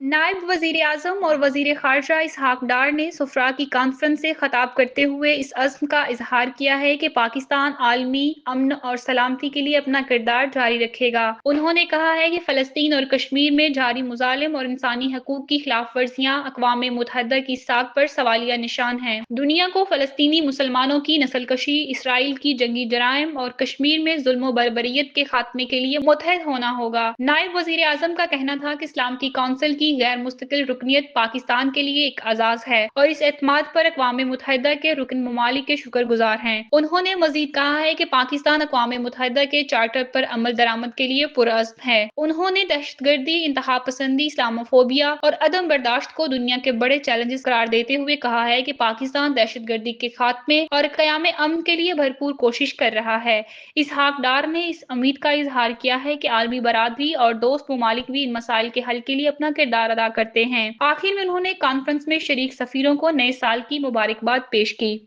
नायब वज़ीर-ए-आज़म और वज़ीर ख़ारजा इसहाक़ डार ने सुफ़रा की कॉन्फ्रेंस से ख़िताब करते हुए इस अज़्म का इज़हार किया है कि पाकिस्तान आलमी अमन और सलामती के लिए अपना किरदार जारी रखेगा। उन्होंने कहा है कि फ़लस्तीन और कश्मीर में जारी मुज़ालिम और इंसानी हकूक़ की खिलाफ़ वर्जियाँ अक़वाम मुत्तहिदा की साख़ पर सवालिया निशान हैं। दुनिया को फ़लस्तीनी मुसलमानों की नस्लकशी, इसराइल की जंगी जराइम और कश्मीर में ज़ुल्म व बर्बरियत के ख़ात्मे के लिए मुत्तहिद होना होगा। नायब वज़ीर-ए-आज़म का कहना था कि सलामती कौंसिल की गैर मुस्तकिल रुकनियत पाकिस्तान के लिए एक एज़ाज़ है और इस एतमाद पर अक़वाम मुत्तहिदा के रुकन ममालिक के शुक्रगुज़ार हैं। उन्होंने मज़ीद कहा है कि पाकिस्तान अक़वाम मुत्तहिदा के चार्टर पर अमल दरामद के लिए पुरअज़्म है। उन्होंने दहशतगर्दी, इंतहापसंदी, इस्लामोफोबिया और अदम बर्दाश्त को दुनिया के बड़े चैलेंजेस करार देते हुए कहा है कि पाकिस्तान दहशतगर्दी के खात्मे और क़याम अमन के लिए भरपूर कोशिश कर रहा है। इसहाक़ डार ने इस उम्मीद का इज़हार किया है कि आलमी बरादरी और दोस्त ममालिक भी इन मसाइल के हल के लिए अपना किरदार अदा करते हैं। आखिर में उन्होंने कॉन्फ्रेंस में शरीक सफ़ीरों को नए साल की मुबारकबाद पेश की।